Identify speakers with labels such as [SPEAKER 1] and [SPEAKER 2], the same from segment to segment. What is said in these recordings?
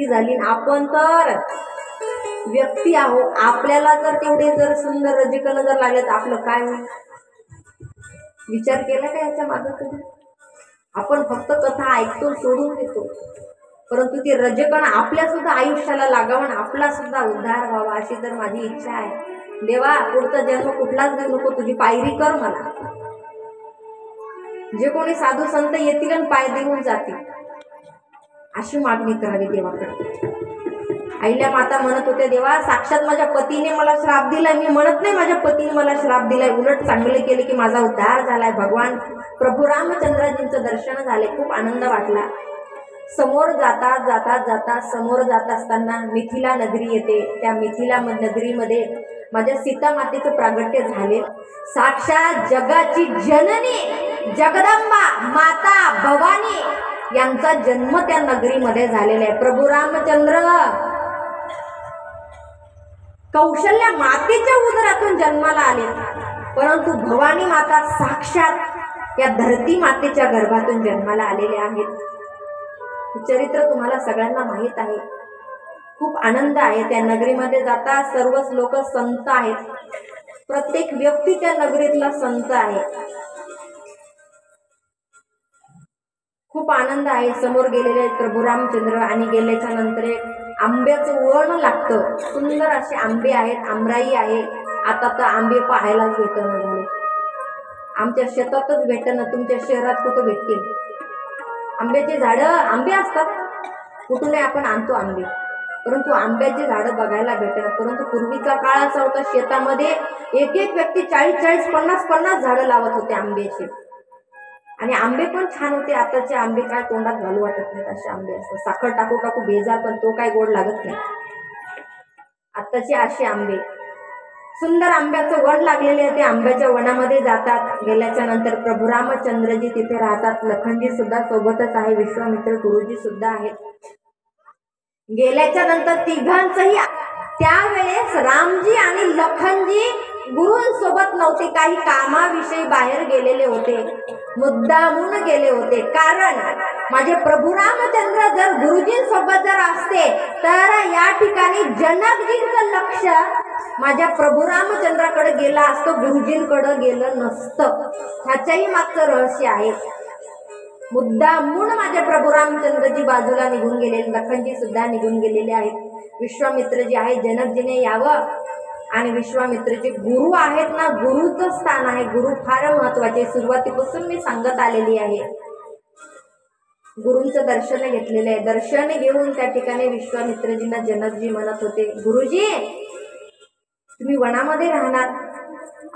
[SPEAKER 1] व्यक्ती झाली, आपण तर व्यक्ती आहो. आपल्याला जर तेवढे जर सुंदर रजकण जर लागले तर आपलं काय होईल? विचार केला का याच्या मागं कधी? आपण फक्त कथा ऐकतो, सोडून देतो, परंतु ते रजकण आपल्या सुद्धा आयुष्याला लागावं, आपला सुद्धा उद्धार व्हावा अशी तर माझी इच्छा आहे. देवा, पुढचा जन्म कुठलाच देऊ नको, तुझी पायरी कर मला. जे कोणी साधू संत येतील आणि पाय देऊन जातील अशी मागणी करावी देवाकडे. आईल्या माता म्हणत होत्या, देवा साक्षात माझ्या पतीने मला श्राप दिलाय. मी म्हणत नाही माझ्या पतीने मला श्राप दिलाय, उलट चांगले केले की माझा उद्धार झालाय. भगवान प्रभू रामचंद्राजींचं दर्शन झाले, खूप आनंद वाटला. समोर जाता समोर जात असताना मिथिला नगरी येते. त्या मिथिला नगरीमध्ये माझ्या सीता मातेचं प्रागट्य झाले. साक्षात जगाची जननी जगदंबा माता भवानी यांचा जन्म त्या नगरीमध्ये झालेला आहे. प्रभू रामचंद्र कौशल्या मातेच्या उदरातून जन्माला आले, परंतु भवानी माता साक्षात या धरती मातेच्या गर्भातून जन्माला आलेले आहेत. चरित्र तुम्हाला सगळ्यांना माहीत आहे. खूप आनंद आहे. त्या नगरीमध्ये जाता सर्वच लोक संत आहेत. प्रत्येक व्यक्ती त्या नगरीतला संत आहे. खूप आनंद आहे. समोर गेलेले प्रभू रामचंद्र आणि गेल्याच्या नंतर एक आंब्याचं वण लागतं. सुंदर असे आंबे आहेत, आमराई आहे. आता तर आंबे पाहायलाच भेटणं झाले. आमच्या शेतातच भेटणं, तुमच्या शहरात कुठं भेटतील? आंब्याचे झाडं, आंबे असतात कुठूनही आपण आणतो आंबे, परंतु आंब्याचे झाडं बघायला भेटणं. परंतु पूर्वीचा काळ असा होता, शेतामध्ये एक एक व्यक्ती 40-40, 50-50 झाडं लावत होते आंब्याचे, आणि आंबे पण छान होते. आताचे आंबे काय तोंडात घालू वाटत नाहीत असे आंबे असतात. साखर टाकू टाकू भेजा, पण तो काय गोड लागत नाही. आताचे असे आंबे, सुंदर आंब्याचं वण लागलेले आहे. ते आंब्याच्या वनामध्ये जातात. गेल्याच्या नंतर प्रभू रामचंद्रजी तिथे राहतात. लखनजी सुद्धा सोबतच आहे, विश्वामित्र गुरुजी सुद्धा आहेत. गेल्याच्या नंतर तिघांचंही त्यावेळेस रामजी आणि लखनजी गुरूंसोबत नव्हते, काही कामाविषयी बाहेर गेलेले होते, मुद्दामून गेले होते. कारण माझे प्रभू रामचंद्र जर गुरुजींसोबत जर असते तर या ठिकाणी जनकजींचं लक्ष माझ्या प्रभू रामचंद्राकडे गेला असतं, गुरुजींकडे गेलं नसतं. ह्याच्याही मागचं रहस्य आहे. मुद्दामून माझे प्रभू रामचंद्रजी बाजूला निघून गेलेले, लखनजी सुद्धा निघून गेलेले आहेत. विश्वामित्रजी आहे, जनकजीने यावं, आणि विश्वामित्रचे गुरु आहेत ना, गुरुचं स्थान आहे. गुरु फार महत्वाचे, सुरुवातीपासून मी सांगत आलेली आहे. गुरूंचं दर्शन घेतलेलं आहे. दर्शन घेऊन त्या ठिकाणी विश्वामित्रजींना जनकजी म्हणत होते, गुरुजी तुम्ही वनामध्ये राहणार,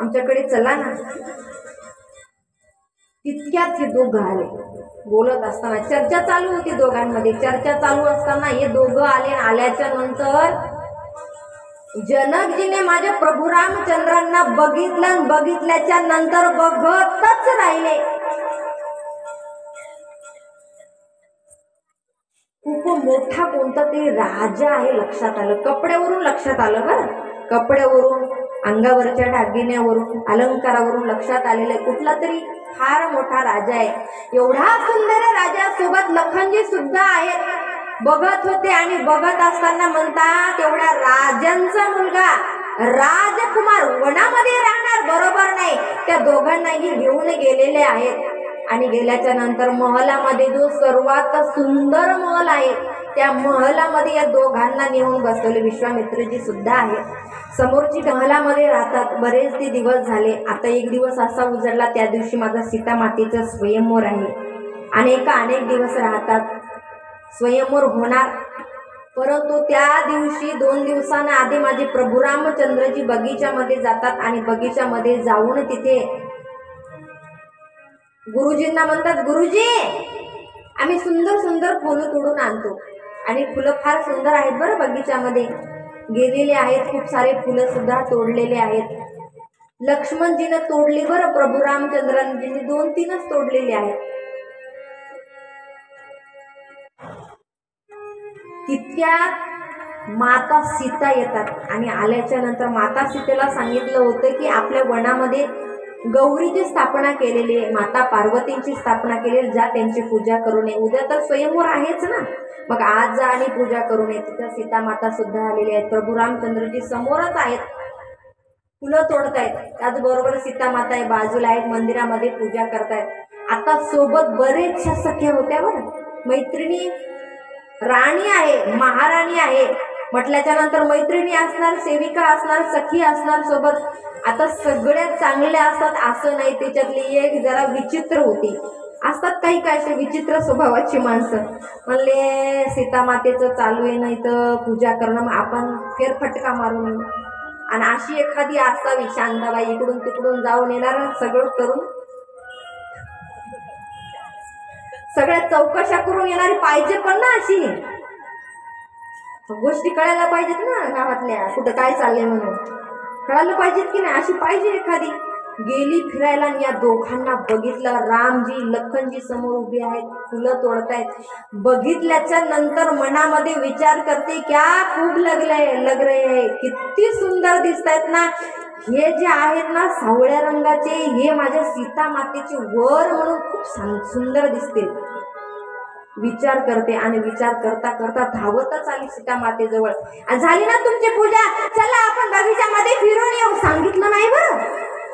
[SPEAKER 1] आमच्याकडे चला ना. तितक्यात हे दोघं आले. बोलत असताना चर्चा चालू होती दोघांमध्ये. चर्चा चालू असताना हे दोघं आले. आल्याच्या नंतर जनकजीने माझ्या प्रभू रामचंद्रांना बघितलं, बघितल्याच्या नंतर बघतच राहिले. खूप मोठा कोणता तरी राजा आहे लक्षात आलं. कपड्यावरून लक्षात आलं बरं, कपड्यावरून, अंगावरच्या दागिन्यावरून, अलंकारावरून लक्षात आलेलं कुठला तरी फार मोठा राजा आहे. एवढा सुंदर राजासोबत लखनजी सुद्धा आहेत. बघत होते आणि बघत असताना म्हणतात, एवढ्या राजांचा मुलगा राजकुमार वनामध्ये राहणार, बरोबर नाही. त्या दोघांनाही घेऊन गेलेले आहेत. आणि गेल्याच्या नंतर महलामध्ये जो सर्वात सुंदर महल आहे, त्या महलामध्ये या दोघांना नेऊन बसवले. विश्वामित्रजी सुद्धा आहेत. समोरची महलामध्ये राहतात. बरेच ते दिवस झाले. आता एक दिवस असा उजडला, त्या दिवशी माझा सीता मातेचा स्वयंवर आहे. अनेक दिवस राहतात, स्वयंवर होणार. परंतु त्या दिवशी 2 दिवसांना आधी माझे प्रभू रामचंद्रजी बगीच्यामध्ये जातात आणि बगीच्यामध्ये जाऊन तिथे गुरुजींना म्हणतात, गुरुजी आम्ही सुंदर सुंदर फुलं तोडून आणतो. आणि फुलं फार सुंदर आहेत बरं, बगीच्यामध्ये गेलेले आहेत. खूप सारे फुलं सुद्धा तोडलेले आहेत. लक्ष्मणजीनं तोडली बरं, प्रभू रामचंद्रांजींनी 2-3च तोडलेले आहेत. तितक्यात माता सीता येतात आणि आल्याच्या नंतर माता सीतेला सांगितलं होतं की आपल्या वनामध्ये गौरीची स्थापना केलेली आहे, माता पार्वतींची स्थापना केलेली, जा त्यांची पूजा करू नये. उद्या तर स्वयंवर आहेच ना, मग आज जा आणि पूजा करून ये. तिथं सीता माता सुद्धा आलेली आहेत. प्रभू रामचंद्रजी समोरच आहेत, फुलं तोडतायत. त्याचबरोबर सीता माता आहे बाजूला आहेत, मंदिरामध्ये पूजा करतायत. आता सोबत बरेचशा सख्या होत्या बरं, मैत्रिणी, राणी आहे, महाराणी आहे म्हटल्याच्या नंतर मैत्रिणी असणार, सेविका असणार, सखी असणार सोबत. आता सगळ्यात चांगल्या असतात असं नाही, त्याच्यातली एक जरा विचित्र होती. असतात काही काय असे विचित्र स्वभावाची माणसं. म्हणले सीता मातेचं चालू आहे नाही तर पूजा करणं, मग आपण फेरफटका मारून येऊ. आणि अशी एखादी असावी शांताबाई, इकडून तिकडून जाऊन येणार, सगळं करून सगळ्या चौकशा करून येणारी पाहिजे पण ना. अशी गोष्टी कळायला पाहिजेत ना गावातल्या, कुठं काय चाललंय म्हणून कळायला पाहिजेत की नाही. अशी पाहिजे एखादी. गेली फिरायला आणि या दोघांना बघितलं. रामजी लखनजी समोर उभे आहेत, फुलं तोडतायत. बघितल्याच्या नंतर मनामध्ये विचार करते, क्या खूप लग रहे, किती सुंदर दिसतायत ना हे जे आहेत ना सावळ्या रंगाचे, हे माझ्या सीता मातेचे वर म्हणून खूप सुंदर दिसतील. विचार करते आणि विचार करता करता धावतच आली सीता मातेजवळ. आणि झाली ना तुमची पूजा, चला आपण बगीच्यामध्ये फिरून येऊ. सांगितलं नाही बरं,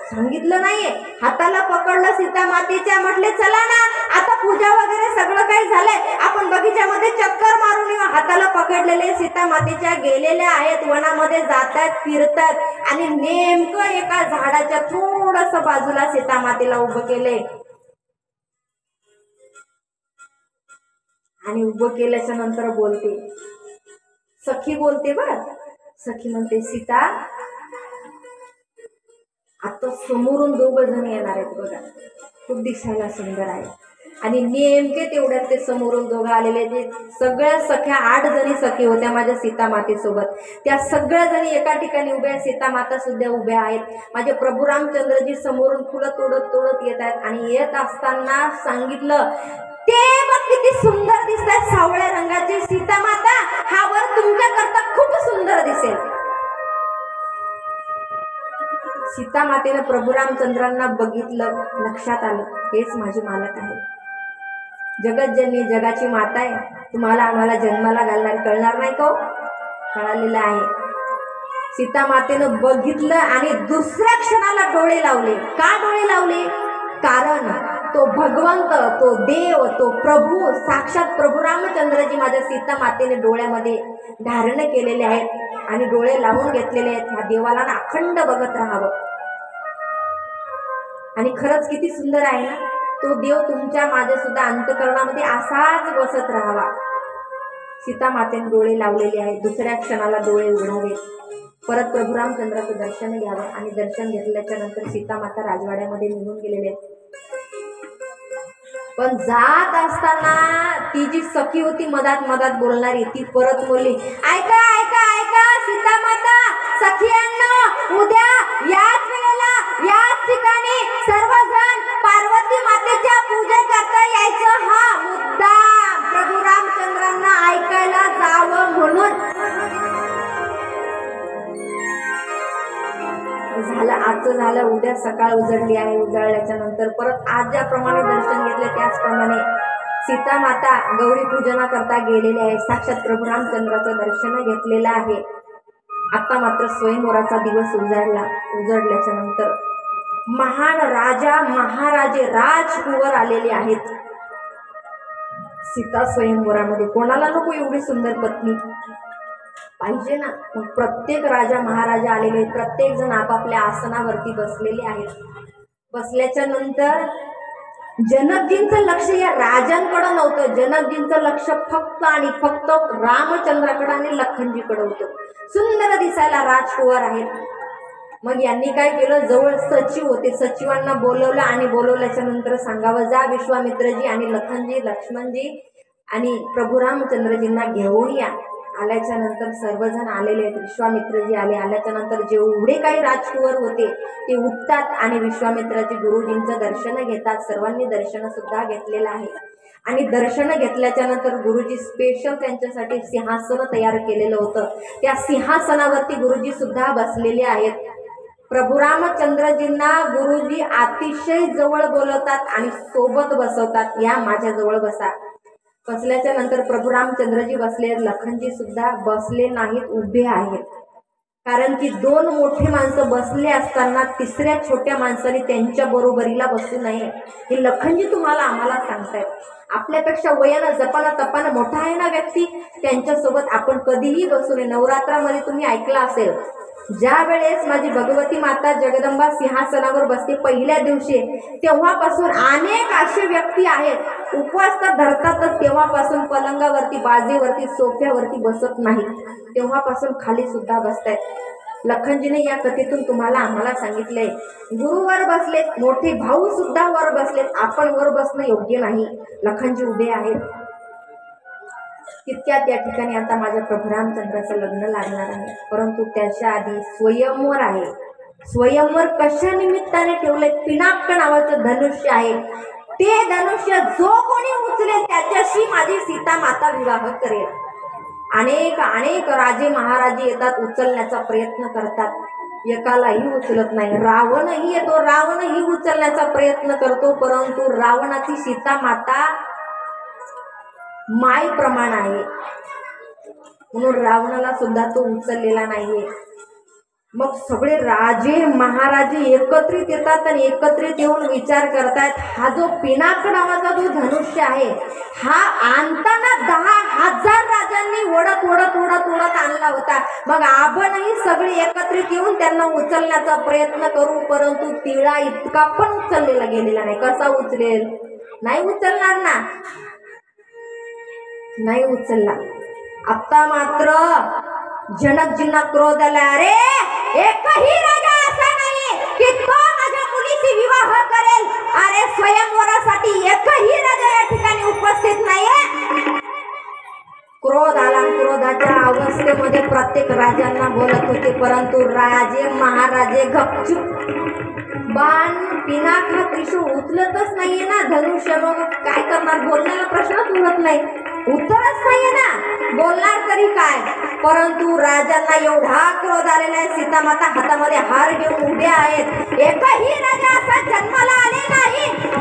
[SPEAKER 1] सांगितलं नाहीये. हाताला पकडलं सीता मातेच्या, म्हटले चला ना, आता पूजा वगैरे सगळं काही झालंय, आपण बगीच्यामध्ये चक्कर मारून येऊ. हाताला पकडलेले सीता मातेच्या गेलेल्या आहेत, वनामध्ये जातात, फिरतात आणि नेमकं एका झाडाच्या थोडस बाजूला सीता मातेला उभं केले. आणि उभं केल्याच्या नंतर बोलते, सखी बोलते बरं. सखी म्हणते, सीता आता समोरून दोघं जण येणार आहेत बघा, खूप दिसायला सुंदर आहे. आणि नेमके तेवढ्यात ते समोरून दोघं आलेले, ते सगळ्या सख्या 8 जणी सखी होत्या माझ्या सीता मातेसोबत. त्या सगळ्या जणी एका ठिकाणी उभ्या, सीता माता सुद्धा उभ्या आहेत. माझे प्रभू रामचंद्रजी समोरून फुलं तोडत तोडत येत आहेत. आणि येत असताना सांगितलं, ते बघ किती सुंदर दिसतात सावळ्या रंगाचे, सीता माता हा वर तुमच्या करता खूप सुंदर दिसेल. सीता मातेनं प्रभू रामचंद्रांना बघितलं, लक्षात आलं हेच माझे मालक आहे, जगतजननी, जगाची माता आहे. तुम्हाला आम्हाला जन्माला घालणार, कळणार नाही का? कळालेलं आहे. सीता मातेनं बघितलं आणि दुसऱ्या क्षणाला डोळे लावले. का डोळे लावले? कारण तो भगवंत, तो देव, तो प्रभू, साक्षात प्रभू रामचंद्रजी माझ्या सीता मातेने डोळ्यामध्ये धारण केलेले आहेत आणि डोळे लावून घेतलेले आहेत. ह्या देवाला ना अखंड बघत राहावं. आणि खरंच किती सुंदर आहे ना तो देव, तुमच्या माझ्या सुद्धा अंतःकरणामध्ये असाच बसत राहावा. सीता मातेने डोळे लावलेले आहेत. दुसऱ्या क्षणाला डोळे उघडावे, परत प्रभू रामचंद्राचं दर्शन घ्यावं. आणि दर्शन घेतल्याच्या नंतर सीता माता राजवाड्यामध्ये निघून गेलेले आहेत. पण जात असताना ती जी सखी होती मधात मधात बोलणारी, ती परत बोलली, ऐका ऐका ऐका सीता माता, सखियांनो, उद्या याच वेळेला याच ठिकाणी सर्वजण पार्वती मातेच्या पूजे करता यायचं. हा मुद्दा प्रभू रामचंद्रांना ऐकायला जावं म्हणून झालं. आजचं झालं, उद्या सकाळ उजळली आहे. उजळल्याच्या नंतर परत आज ज्याप्रमाणे दर्शन घेतले त्याचप्रमाणे सीता माता गौरी पूजना करता गेलेले आहे. साक्षात प्रभू रामचंद्राचं दर्शन घेतलेलं आहे. आता मात्र स्वयंवराचा दिवस उजळल्याच्या नंतर महान राजा महाराजे राजकुंवर आलेले आहेत सीता स्वयंवरामध्ये. कोणाला नको एवढी सुंदर पत्नी पाहिजे ना. मग प्रत्येक राजा महाराजा आलेले, प्रत्येक जण आपापल्या आसनावरती बसलेले आहेत. बसल्याच्या नंतर जनकजींचं लक्ष या राजांकडे नव्हतं. जनकजींचं लक्ष फक्त आणि फक्त रामचंद्राकडे आणि लखनजीकडे होतं. सुंदर दिसायला राजकुंवर आहेत. मग यांनी काय केलं, जवळ सचिव होते, सचिवांना बोलवलं आणि बोलवल्याच्या नंतर सांगावं, जा विश्वामित्रजी आणि लखनजी, लक्ष्मणजी आणि प्रभू रामचंद्रजींना घेऊन या. आल्याच्या नंतर सर्वजण आलेले आहेत. विश्वामित्रजी आल्याच्या नंतर जेवढे काही राजकुंवर होते ते उठतात आणि विश्वामित्राजी गुरुजींचं दर्शन घेतात. सर्वांनी दर्शन सुद्धा घेतलेलं आहे. आणि दर्शन घेतल्याच्या नंतर गुरुजी स्पेशल त्यांच्यासाठी सिंहासन तयार केलेलं होतं. त्या सिंहासनावरती गुरुजी सुद्धा बसलेले आहेत. प्रभू रामचंद्रजींना गुरुजी अतिशय जवळ बोलवतात आणि सोबत बसवतात, या माझ्या जवळ बसा. बसल्याच्या नंतर प्रभू रामचंद्रजी बसले, लखनजी सुद्धा बसले नाहीत, उभे आहेत. कारण की दोन मोठे माणसं बसले असताना तिसऱ्या छोट्या माणसाने त्यांच्या बरोबरीला बसू नये, हे लखनजी तुम्हाला आम्हाला सांगतायत. आपल्यापेक्षा वयानं जपानं तपानं मोठा आहे ना व्यक्ती, त्यांच्यासोबत आपण कधीही बसू नये. नवरात्रामध्ये तुम्ही ऐकलं असेल, ज्या वेळेस माझी भगवती माता जगदंबा सिंहासनावर बसते पहिल्या दिवशी, तेव्हापासून अनेक असे व्यक्ती आहेत उपवास तर धरतातच, तेव्हापासून पलंगावरती, बाजेवरती, सोफ्यावरती बसत नाही, तेव्हापासून खाली सुद्धा बसतायत. लखनजीने या कथेतून तुम्हाला आम्हाला सांगितलंय, गुरुवर बसलेत, मोठे भाऊ सुद्धा वर बसलेत, आपण वर बसणं योग्य नाही. लखनजी उभे आहेत. तितक्यात या ठिकाणी आता माझ्या प्रभू रामचंद्राचं लग्न लागणार आहे, परंतु त्याच्या आधी स्वयंवर आहे. स्वयंवर कशा निमित्ताने ठेवलंय? पिनाक नावाचं धनुष्य आहे. ते धनुष्य जो कोणी उचलेल त्याच्याशी माझी सीता माता विवाह करेल. अनेक अनेक राजे महाराजे येतात, उचलण्याचा प्रयत्न करतात, एकालाही उचलत नाही. रावणही येतो, रावणही उचलण्याचा प्रयत्न करतो, परंतु रावणाची सीता माता माय प्रमाण आहे, म्हणून रावणाला सुद्धा तो उचललेला नाहीये. मग सगळे राजे महाराजे एकत्रित येतात आणि एकत्रित येऊन विचार करतायत, हा जो पिनाक नावाचा जो धनुष्य आहे, हा आणताना 10,000 राजांनी ओढत ओढत ओढत ओढत आणला होता. मग आपणही सगळे एकत्रित येऊन त्यांना उचलण्याचा प्रयत्न करू, परंतु तिळा इतका पण उचललेला गेलेला नाही. कसा उचलेल? नाही उचलणार ना, नाही उचलला. आता मात्र जनकजींना क्रोध आला, अरे एकही राजा असा नाही की तो माझ्या मुलीशी विवाह करेल. अरे स्वयंवरासाठी एकही राजा या ठिकाणी उपस्थित नाहीये. क्रोध आला. क्रोधाच्या अवस्थेमध्ये प्रत्येक राजांना बोलत होते, परंतु राजे महाराजे गपचूप. बाण पिनाक हा त्रिशूळ उचलतच नाहीये ना, धनुष्य, मग काय करणार? बोलण्याला प्रश्नच उरत नाही, उत्तरच नाहीये ना, बोलणार तरी काय? परंतु राजांना एवढा क्रोध आलेला आहे, सीतामाता हातामध्ये हार घेऊन उभे आहेत. एकही राजा असा जन्माला आले नाही